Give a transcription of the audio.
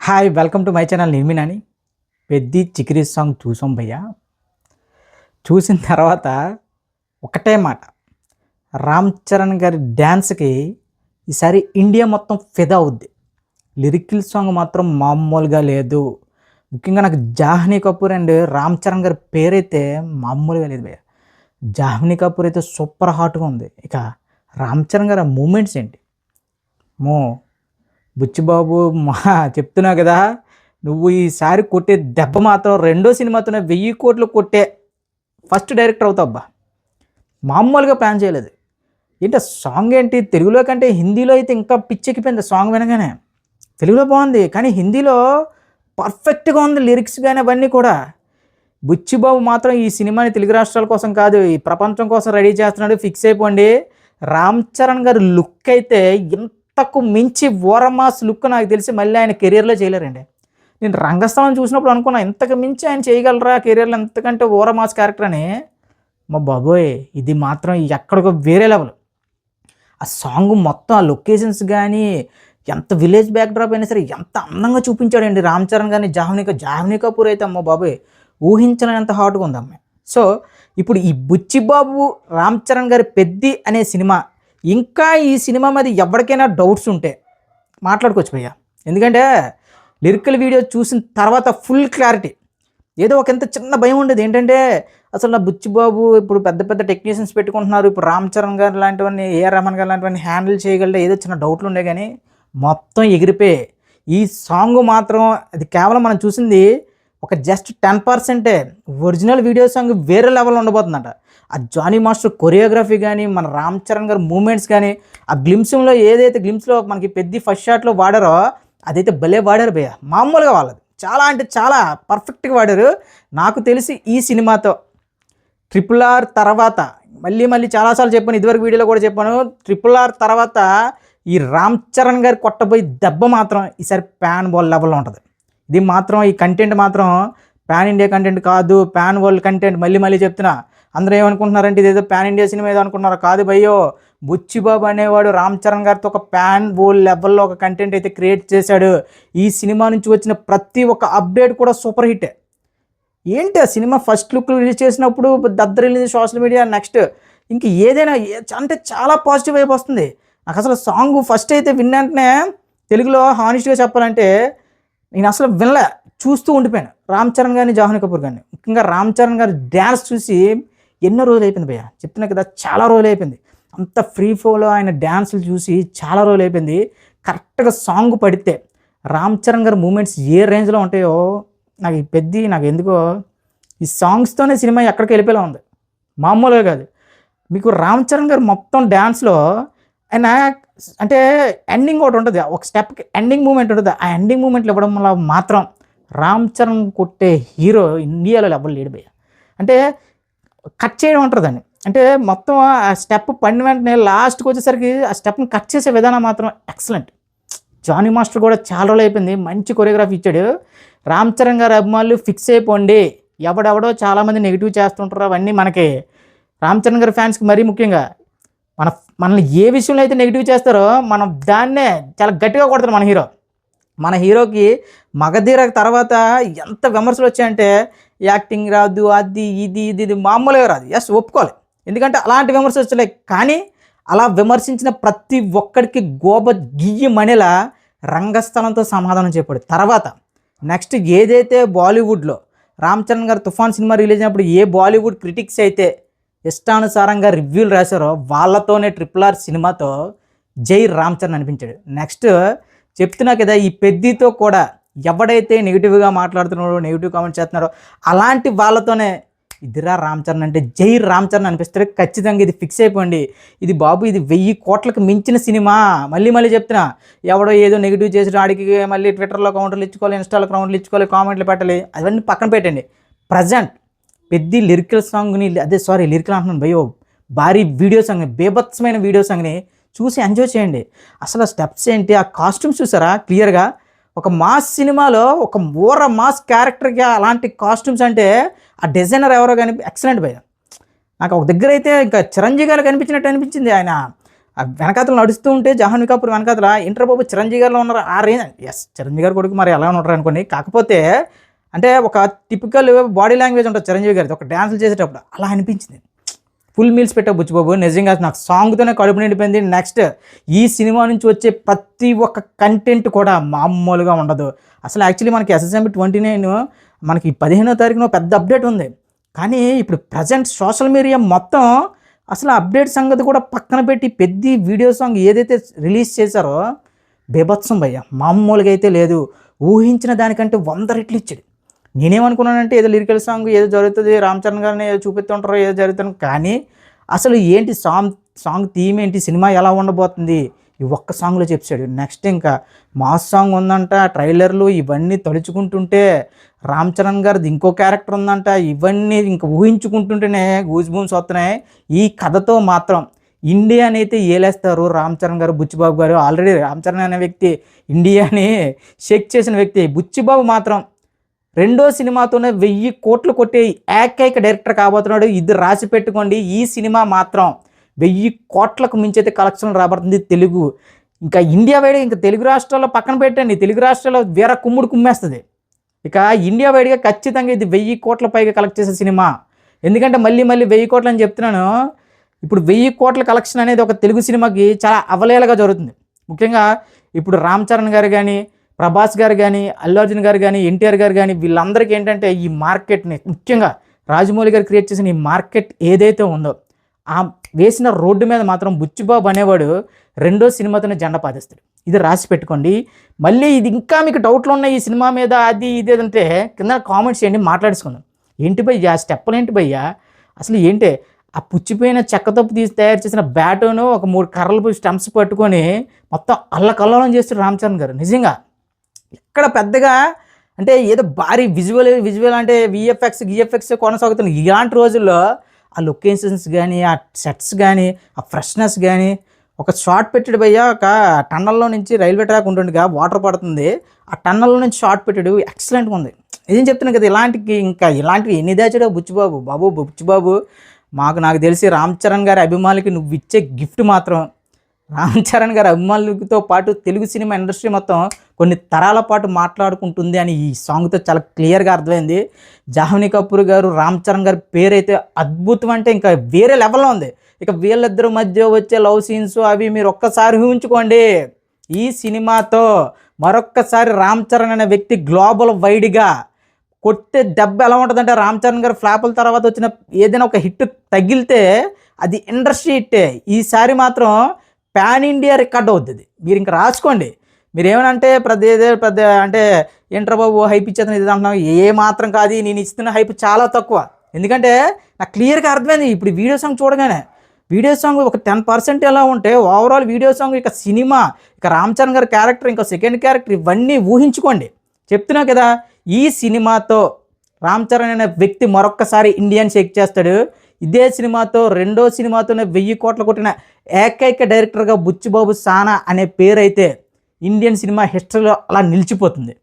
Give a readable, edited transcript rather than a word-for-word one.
Hi welcome to my channel నిర్మినాని. Peddi Chikiri song చూసాం భయ్యా. చూసిన తర్వాత ఒకటే మాట, రామ్ చరణ్ గారి డ్యాన్స్కి ఈసారి ఇండియా మొత్తం ఫిదా అవుద్ది. లిరికల్ సాంగ్ మాత్రం మామూలుగా లేదు. ముఖ్యంగా నాకు జాహ్నీ కపూర్ అండ్ రామ్ చరణ్ గారి పేరైతే మామూలుగా లేదు భయ్యా. జాహ్నీ కపూర్ అయితే సూపర్ హాట్గా ఉంది. ఇక రామ్ చరణ్ గారి మూమెంట్స్ ఏంటి మో బుచ్చిబాబు మా చెప్తున్నావు కదా, నువ్వు ఈసారి కొట్టే దెబ్బ మాత్రం రెండో సినిమాతోనే 1000 కోట్లు కొట్టే ఫస్ట్ డైరెక్టర్ అవుతాబ్బా. మామూలుగా ప్లాన్ చేయలేదు. ఏంటి సాంగ్ ఏంటి, తెలుగులో కంటే హిందీలో అయితే ఇంకా పిచ్చెక్కిపోయింది సాంగ్ వినగానే. తెలుగులో బాగుంది కానీ హిందీలో పర్ఫెక్ట్గా ఉంది, లిరిక్స్ కానీ అవన్నీ కూడా. బుచ్చిబాబు మాత్రం ఈ సినిమాని తెలుగు రాష్ట్రాల కోసం కాదు, ఈ ప్రపంచం కోసం రెడీ చేస్తున్నాడు. ఫిక్స్ అయిపోండి. రామ్ చరణ్ గారి లుక్ అయితే ఇంతకు మించి ఓరమాస్ లుక్ నాకు తెలిసి మళ్ళీ ఆయన కెరీర్లో చేయలేరండి. నేను రంగస్థలం చూసినప్పుడు అనుకున్నా, ఇంతకు మించి ఆయన చేయగలరా కెరీర్లో, ఎంతకంటే ఓరమాస్ క్యారెక్టర్ అని. మా బాబోయ్, ఇది మాత్రం ఎక్కడికో వేరే లెవెల్. ఆ సాంగ్ మొత్తం, ఆ లొకేషన్స్ కానీ, ఎంత విలేజ్ బ్యాక్డ్రాప్ అయినా సరే ఎంత అందంగా చూపించాడండి రామ్ చరణ్ గారిని. జాహ్నీ కపూర్ అయితే అమ్మ బాబోయ్ ఊహించలేనంత హాట్గా ఉంది అమ్మాయి. సో ఇప్పుడు ఈ బుచ్చిబాబు రామ్ చరణ్ గారి పెద్ది అనే సినిమా, ఇంకా ఈ సినిమా మీద ఎవరికైనా డౌట్స్ ఉంటే మాట్లాడుకోవచ్చు భయ్యా. ఎందుకంటే లిరికల్ వీడియో చూసిన తర్వాత ఫుల్ క్లారిటీ. ఏదో ఒక ఎంత చిన్న భయం ఉండేది ఏంటంటే, అసలు నా బుచ్చిబాబు ఇప్పుడు పెద్ద పెద్ద టెక్నీషియన్స్ పెట్టుకుంటున్నారు, ఇప్పుడు రామ్ చరణ్ గారు లాంటివన్నీ, ఏఆర్ రెహమాన్ గారు లాంటివన్నీ హ్యాండిల్ చేయగలడే, ఏదో చిన్న డౌట్లు ఉండే కానీ మొత్తం ఎగిరిపోయి. ఈ సాంగ్ మాత్రం అది కేవలం మనం చూసింది ఒక జస్ట్ 10%. ఒరిజినల్ వీడియో సాంగ్ వేరే లెవెల్లో ఉండబోతుందంట. ఆ జానీ మాస్టర్ కొరియోగ్రఫీ కానీ, మన రామ్ చరణ్ గారి మూమెంట్స్ కానీ, ఆ గ్లిమ్స్లో ఏదైతే గ్లిమ్స్లో మనకి పెద్ద ఫస్ట్ షాట్లో వాడారో అదైతే భలే వాడారు భయ్య. మామూలుగా వాళ్ళది చాలా అంటే చాలా పర్ఫెక్ట్గా వాడారు. నాకు తెలిసి ఈ సినిమాతో RRR తర్వాత మళ్ళీ చాలాసార్లు చెప్పాను, ఇదివరకు వీడియోలో కూడా చెప్పాను, RRR తర్వాత ఈ రామ్ చరణ్ గారు కొట్టబోయి దెబ్బ మాత్రం ఈసారి ప్యాన్ వరల్డ్ లెవెల్లో ఉంటుంది. ఇది మాత్రం, ఈ కంటెంట్ మాత్రం పాన్ ఇండియా కంటెంట్ కాదు, పాన్ వరల్డ్ కంటెంట్. మళ్ళీ చెప్తున్నా, అందరూ ఏమనుకుంటున్నారంటే ఇదేదో పాన్ ఇండియా సినిమా ఏదో అనుకుంటున్నారు. కాదు భయ్యో, బుచ్చిబాబు అనేవాడు రామ్ చరణ్ గారితో ఒక పాన్ వరల్డ్ లెవెల్లో ఒక కంటెంట్ అయితే క్రియేట్ చేశాడు. ఈ సినిమా నుంచి వచ్చిన ప్రతి ఒక్క అప్డేట్ కూడా సూపర్ హిట్టే. ఏంటి ఆ సినిమా ఫస్ట్ లుక్ రిలీజ్ చేసినప్పుడు దద్దరిల్లింది సోషల్ మీడియా. నెక్స్ట్ ఇంక ఏదైనా అంటే చాలా పాజిటివ్ వైపు వస్తుంది. నాకు అసలు సాంగ్ ఫస్ట్ అయితే విన్నంటనే, తెలుగులో హానెస్ట్గా చెప్పాలంటే నేను అసలు వినలే, చూస్తూ ఉండిపోయాను రామ్ చరణ్ గారిని, జాహ్నీ కపూర్ గారిని. ముఖ్యంగా రామ్ చరణ్ గారి డ్యాన్స్ చూసి ఎన్నో రోజులు అయిపోయింది భయ్య, చెప్తున్నా కదా, చాలా రోజులు అయిపోయింది. అంత ఫ్రీ ఫ్లోలో ఆయన డ్యాన్సులు చూసి చాలా రోజులు అయిపోయింది. కరెక్ట్గా సాంగ్ పడితే రామ్ చరణ్ గారి మూమెంట్స్ ఏ రేంజ్లో ఉంటాయో నాకు ఎందుకో ఈ సాంగ్స్తోనే సినిమా ఎక్కడికి వెళ్ళిపోయేలా ఉంది, మామూలుగా కాదు. మీకు రామ్ చరణ్ గారు మొత్తం డ్యాన్స్లో ఆయన అంటే ఎండింగ్ ఒకటి ఉంటుంది, ఒక స్టెప్కి ఎండింగ్ మూమెంట్ ఉంటుంది. ఆ ఎండింగ్ మూమెంట్లు ఇవ్వడం వల్ల మాత్రం రామ్ చరణ్ కొట్టే హీరో ఇండియాలో ఎవరు లేడు భయ్య. అంటే కట్ చేయడం ఉంటుంది దాన్ని, అంటే మొత్తం ఆ స్టెప్ పడిన వెంటనే లాస్ట్కి వచ్చేసరికి ఆ స్టెప్ని కట్ చేసే విధానం మాత్రం ఎక్సలెంట్. జానీ మాస్టర్ కూడా చాలా రోజులు అయిపోయింది, మంచి కొరియోగ్రఫీ ఇచ్చాడు. రామ్ చరణ్ గారి అభిమానులు ఫిక్స్ అయిపోండి. ఎవడెవడో చాలామంది నెగిటివ్ చేస్తుంటారు, అవన్నీ మనకి రామ్ చరణ్ గారి ఫ్యాన్స్కి మరీ ముఖ్యంగా మనల్ని ఏ విషయంలో అయితే నెగిటివ్ చేస్తారో మనం దాన్నే చాలా గట్టిగా కొడతారు మన హీరోకి మగధీర తర్వాత ఎంత విమర్శలు వచ్చాయంటే, యాక్టింగ్ రాదు, అది ఇది మామూలుగా రాదు. ఎస్, ఒప్పుకోవాలి, ఎందుకంటే అలాంటి విమర్శలు వచ్చాయి. కానీ అలా విమర్శించిన ప్రతి ఒక్కడికి గోబ గియ్యమనేలా రంగస్థలంతో సమాధానం చెప్పాడు. తర్వాత నెక్స్ట్ ఏదైతే బాలీవుడ్లో రామ్ చరణ్ గారు తుఫాన్ సినిమా రిలీజ్ అయినప్పుడు ఏ బాలీవుడ్ క్రిటిక్స్ అయితే ఇష్టానుసారంగా రివ్యూలు రాశారో వాళ్ళతోనే RRR సినిమాతో జై రామ్ చరణ్ అనిపించాడు. నెక్స్ట్ చెప్తున్నా కదా, ఈ పెద్దితో కూడా ఎవడైతే నెగిటివ్గా మాట్లాడుతున్నాడో, నెగిటివ్ కామెంట్స్ చేస్తున్నాడో అలాంటి వాళ్ళతోనే ఇదిరా రామ్ చరణ్ అంటే జై రామ్ చరణ్ అనిపిస్తాడు. ఖచ్చితంగా ఇది ఫిక్స్ అయిపోండి. ఇది బాబు, ఇది 1000 కోట్లకు మించిన సినిమా. మళ్ళీ చెప్తున్నా, ఎవడో ఏదో నెగిటివ్ చేసి ఆడికి మళ్ళీ ట్విట్టర్లో కౌంటర్లు ఇచ్చుకోవాలి, ఇన్స్టాలో కౌంటర్లు ఇచ్చుకోవాలి, కామెంట్లు పెట్టాలి, అవన్నీ పక్కన పెట్టండి. ప్రజెంట్ పెద్ద లిరికల్ సాంగ్ని, లిరికల్ అంటున్నాను భయ్యో, భారీ వీడియో సాంగ్ని, బేభత్సమైన వీడియో సాంగ్ని చూసి ఎంజాయ్ చేయండి. అసలు ఆ స్టెప్స్ ఏంటి, ఆ కాస్ట్యూమ్స్ చూసారా క్లియర్గా. ఒక మాస్ సినిమాలో ఒక మాస్ క్యారెక్టర్గా అలాంటి కాస్ట్యూమ్స్ అంటే ఆ డిజైనర్ ఎవరో కానీ ఎక్సలెంట్ భయ్య. నాకు ఒక దగ్గర అయితే ఇంకా చిరంజీవి గారు కనిపించినట్టు అనిపించింది. ఆయన ఆ వెనకాతలు నడుస్తూ ఉంటే జాహ్నవి కపూర్ వెనకాతల ఇంటర్ బాబు చిరంజీవి గారిలో ఉన్నారు ఆ రేంజ్. ఎస్, చిరంజీవి గారు కొడుకు మరి ఎలా ఉంటారు అనుకోండి. కాకపోతే అంటే ఒక టిపికల్ బాడీ లాంగ్వేజ్ ఉంటుంది చిరంజీవి గారిది ఒక డ్యాన్సులు చేసేటప్పుడు అలా అనిపించింది. ఫుల్ మీల్స్ పెట్టావు బుచ్చిబాబు, నిజంగా నాకు సాంగ్తోనే కడుపు నిండిపోయింది. నెక్స్ట్ ఈ సినిమా నుంచి వచ్చే ప్రతి ఒక్క కంటెంట్ కూడా మామూలుగా ఉండదు. అసలు యాక్చువల్లీ మనకి SSMB 29 మనకి 15వ తారీఖున పెద్ద అప్డేట్ ఉంది. కానీ ఇప్పుడు ప్రజెంట్ సోషల్ మీడియా మొత్తం అసలు అప్డేట్ సంగతి కూడా పక్కన పెట్టి పెద్ద వీడియో సాంగ్ ఏదైతే రిలీజ్ చేశారో బీభత్సం భయ్య, మామూలుగా అయితే లేదు. ఊహించిన దానికంటే 100 రెట్లు ఇచ్చాడు. నేనేమనుకున్నానంటే ఏదో లిరికల్ సాంగ్ ఏదో జరుగుతుంది, రామ్ చరణ్ గారిని ఏదో చూపిస్తుంటారో ఏదో జరుగుతుంది. కానీ అసలు ఏంటి సాంగ్ థీమ్ ఏంటి, సినిమా ఎలా ఉండబోతుంది ఈ ఒక్క సాంగ్లో చెప్పాడు. నెక్స్ట్ ఇంకా మాస్ సాంగ్ ఉందంట, ట్రైలర్లు ఇవన్నీ తలుచుకుంటుంటే రామ్ చరణ్ గారిది ఇంకో క్యారెక్టర్ ఉందంట, ఇవన్నీ ఇంకా ఊహించుకుంటుంటేనే గూస్ బూమ్స్ వస్తున్నాయి. ఈ కథతో మాత్రం ఇండియానైతే ఏలేస్తారు రామ్ చరణ్ గారు, బుచ్చిబాబు గారు. ఆల్రెడీ రామ్ చరణ్ అనే వ్యక్తి ఇండియాని షేక్ చేసిన వ్యక్తి. బుచ్చిబాబు మాత్రం రెండో సినిమాతోనే 1000 కోట్లు కొట్టే ఏకైక డైరెక్టర్ కాబోతున్నాడు. ఇది రాసి పెట్టుకోండి. ఈ సినిమా మాత్రం 1000 కోట్లకు మించైతే కలెక్షన్ రాబడుతుంది తెలుగు. ఇంకా ఇండియా వైడ్గా ఇంకా తెలుగు రాష్ట్రాల్లో పక్కన పెట్టండి, తెలుగు రాష్ట్రాల్లో వేరే కుమ్మేస్తుంది. ఇక ఇండియా వైడ్గా ఖచ్చితంగా ఇది 1000 కోట్ల పైగా కలెక్ట్ చేసే సినిమా. ఎందుకంటే మళ్ళీ 1000 కోట్లు అని చెప్తున్నాను. ఇప్పుడు 1000 కోట్ల కలెక్షన్ అనేది ఒక తెలుగు సినిమాకి చాలా అవలేలగా జరుగుతుంది. ముఖ్యంగా ఇప్పుడు రామ్ చరణ్ గారు కానీ, ప్రభాస్ గారు కానీ, అల్లు అర్జున్ గారు కానీ, ఎన్టీఆర్ గారు కానీ వీళ్ళందరికీ ఏంటంటే ఈ మార్కెట్ని, ముఖ్యంగా రాజమౌళి గారు క్రియేట్ చేసిన ఈ మార్కెట్ ఏదైతే ఉందో ఆ వేసిన రోడ్డు మీద మాత్రం బుచ్చిబాబు అనేవాడు రెండో సినిమాతోనే జెండా పాతిస్తాడు. ఇది రాసి పెట్టుకోండి. మళ్ళీ ఇది ఇంకా మీకు డౌట్లు ఉన్నాయి ఈ సినిమా మీద అది ఇది అంటే కింద కామెంట్స్ చేయండి, మాట్లాడుకుందాం. ఏంటి భయ్యా స్టెప్పులు, ఏంటి భయ్యా అసలు ఏంటి ఆ పుచ్చిపోయిన చెక్కతో తీసి తయారు చేసిన బ్యాటును ఒక 3 కర్రలు స్టంప్స్ పట్టుకొని మొత్తం అల్లకల్లోలం చేస్తాడు రామ్ చరణ్ గారు. నిజంగా ఇక్కడ పెద్దగా అంటే ఏదో భారీ విజువల్ అంటే విఎఫ్ఎక్స్ కొనసాగుతుంది. ఇలాంటి రోజుల్లో ఆ లొకేషన్స్ కానీ, ఆ సెట్స్ కానీ, ఆ ఫ్రెష్నెస్ కానీ, ఒక షార్ట్ పెట్టాడు భయ్య. ఒక టన్నల్లో నుంచి రైల్వే ట్రాక్ ఉంటుండగా వాటర్ పడుతుంది, ఆ టన్నల్లో నుంచి షార్ట్ పెట్టాడు, ఎక్సలెంట్గా ఉంది. ఏం చెప్తున్నాను కదా, ఇలాంటివి ఎన్ని దాచాడో బుచ్చిబాబు. నాకు తెలిసి రామ్ చరణ్ గారి అభిమానులకి నువ్వు ఇచ్చే గిఫ్ట్ మాత్రం, రామ్ చరణ్ గారి అభిమానులతో పాటు తెలుగు సినిమా ఇండస్ట్రీ మొత్తం కొన్ని తరాల పాటు మాట్లాడుకుంటుంది అని ఈ సాంగ్తో చాలా క్లియర్గా అర్థమైంది. జాహ్నవి కపూర్ గారు, రామ్ చరణ్ గారి పేరైతే అద్భుతం, అంటే ఇంకా వేరే లెవెల్లో ఉంది. ఇక వీళ్ళిద్దరి మధ్య వచ్చే లవ్ సీన్స్ అవి మీరు ఒక్కసారి ఊహించుకోండి. ఈ సినిమాతో మరొక్కసారి రామ్ చరణ్ అనే వ్యక్తి గ్లోబల్ వైడ్గా కొట్టే దెబ్బ ఎలా ఉంటుందంటే, రామ్ చరణ్ గారు ఫ్లాపుల తర్వాత వచ్చిన ఏదైనా ఒక హిట్ తగిలితే అది ఇండస్ట్రీ హిట్టే. ఈసారి మాత్రం పాన్ ఇండియా రికార్డ్ అవుతుంది. మీరు ఇంకా రాసుకోండి. మీరు ఏమనంటే పెద్ద అంటే ఏంట్రా బాబు హైప్ ఇచ్చేది ఇది అంటున్నావు, ఏ మాత్రం కాదు. నేను ఇస్తున్న హైప్ చాలా తక్కువ. ఎందుకంటే నాకు క్లియర్గా అర్థమైంది ఇప్పుడు వీడియో సాంగ్ చూడగానే. వీడియో సాంగ్ ఒక 10% ఎలా ఉంటే ఓవరాల్ వీడియో సాంగ్ ఇక సినిమా, ఇక రామ్ చరణ్ గారి క్యారెక్టర్, ఇంకా సెకండ్ క్యారెక్టర్, ఇవన్నీ ఊహించుకోండి. చెప్తున్నా కదా, ఈ సినిమాతో రామ్ చరణ్ అనే వ్యక్తి మరొక్కసారి ఇండియన్ షేక్ చేస్తాడు. ఇదే సినిమాతో రెండో సినిమాతోనే 1000 కోట్లు కొట్టిన ఏకైక డైరెక్టర్గా బుచ్చిబాబు సానా అనే పేరు అయితే ఇండియన్ సినిమా హిస్టరీలో అలా నిలిచిపోతుంది.